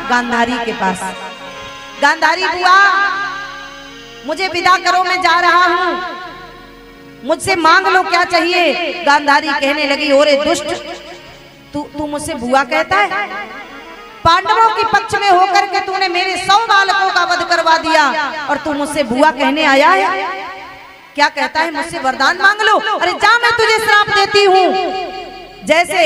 गांधारी के पास। गांधारी बुआ मुझे विदा करो, मैं जा रहा हूं, मुझसे मांग लो क्या चाहिए। गांधारी कहने लगी, ओरे दुष्ट, तू मुझसे बुआ कहता है? पांडवों के पक्ष में होकर के तूने मेरे 100 बालकों का वध करवा दिया और तू मुझसे बुआ कहने आया है? क्या कहता है, मुझसे वरदान मांग लो। अरे जा, मैं तुझे श्राप देती हूँ। जैसे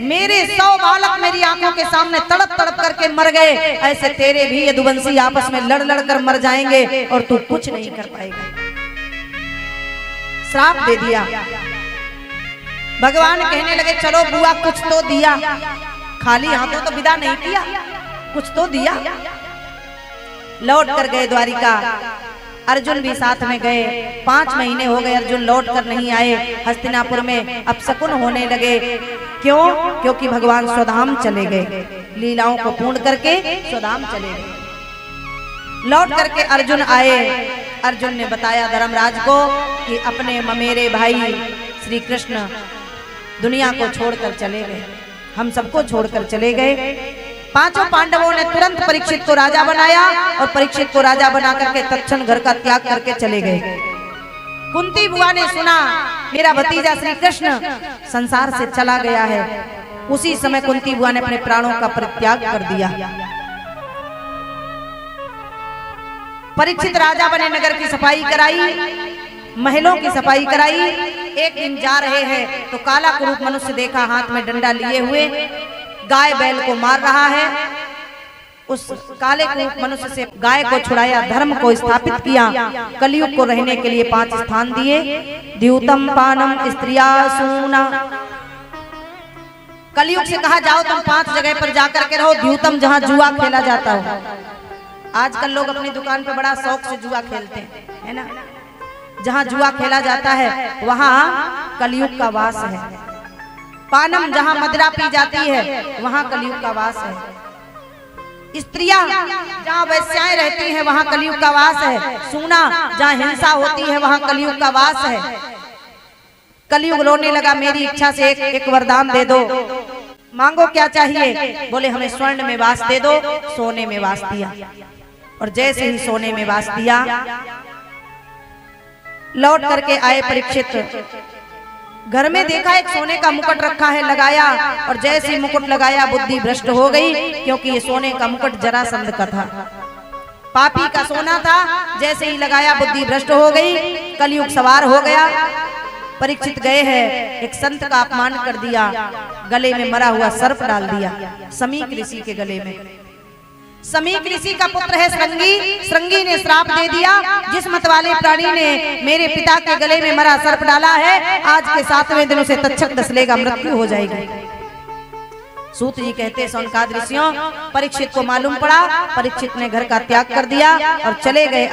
मेरे 100 बालक मेरी आंखों के सामने तड़प तड़प करके मर गए, ऐसे तेरे भी यदुवंशी आपस में लड़ लड़ कर मर जाएंगे और तू कुछ नहीं कर पाएगा। श्राप दे दिया। भगवान कहने लगे, चलो बुआ कुछ तो दिया, खाली हाथों तो विदा नहीं किया, कुछ तो दिया। लौट कर गए द्वारिका। अर्जुन भी साथ में गए। 5 महीने हो गए, अर्जुन लौट कर नहीं आए। हस्तिनापुर में अपशकुन होने लगे। क्यों? क्योंकि भगवान स्वधाम चले गए, लीलाओं को पूर्ण करके स्वधाम चले गए। लौट करके अर्जुन आए। अर्जुन ने बताया धर्मराज को कि अपने ममेरे भाई श्री कृष्ण दुनिया को छोड़कर चले गए, हम सबको छोड़कर चले गए। 5 पांडवों ने तुरंत परीक्षित को राजा बनाया और परीक्षित को राजा बना करके तत्क्षण घर का त्याग करके चले गए। कुंती बुआ ने सुना मेरा भतीजा श्री कृष्ण संसार से चला गया है। उसी समय कुंती बुआ ने अपने प्राणों का परित्याग कर दिया। परीक्षित राजा बने, नगर की सफाई कराई, महलों की सफाई कराई। एक दिन जा रहे हैं तो काला कुरूप मनुष्य देखा, हाथ में डंडा लिए हुए गाय बैल को मार रहा है। उस काले कुरूप मनुष्य से गाय को छुड़ाया, धर्म को स्थापित किया, कलयुग को रहने के लिए 5 स्थान दिए। द्यूतम पानम स्त्रिया सूना। कलयुग से कहा जाओ तुम 5 जगह पर जाकर के रहो। द्यूतम जहाँ जुआ खेला जाता हो। आजकल लोग अपनी दुकान पे बड़ा शौक से जुआ खेलते हैं, है ना। जहाँ जुआ खेला जाता है वहाँ कलयुग का वास है। पानम जहाँ मदिरा पी जाती है वहाँ कलयुग का वास है। स्त्रियां जहाँ वैश्याएं रहती हैं वहाँ कलयुग का वास है। सूना जहाँ हिंसा होती है वहाँ कलयुग का वास है। कलयुग रोने लगा, मेरी इच्छा से एक वरदान दे दो, मांगो क्या चाहिए। बोले हमें स्वर्ण में वास दे दो। सोने में वास दिया और जैसे ही सोने में वास दिया लौट करके आए परीक्षित। घर में देखा एक सोने का मुकुट रखा है, लगाया और जैसे ही मुकुट लगाया बुद्धि भ्रष्ट हो गई, क्योंकि ये सोने का मुकुट जरासंध का था, पापी का सोना था। जैसे ही लगाया बुद्धि भ्रष्ट हो गई, कलयुग सवार हो गया। परीक्षित गए हैं, एक संत का अपमान कर दिया, गले में मरा हुआ सर्प डाल दिया समीक ऋषि के गले में। समीक ऋषि का पुत्र है श्रृंगी। श्रृंगी ने श्राप दे दिया, जिस मत वाले प्राणी ने मेरे पिता के गले में मरा सर्प डाला है, आज के 7वें दिन उसे तक्षक डसलेगा, मृत्यु हो जाएगी। सूत जी कहते सौनकाद ऋषियों, परीक्षित को मालूम पड़ा, परीक्षित ने घर का त्याग कर दिया और चले गए।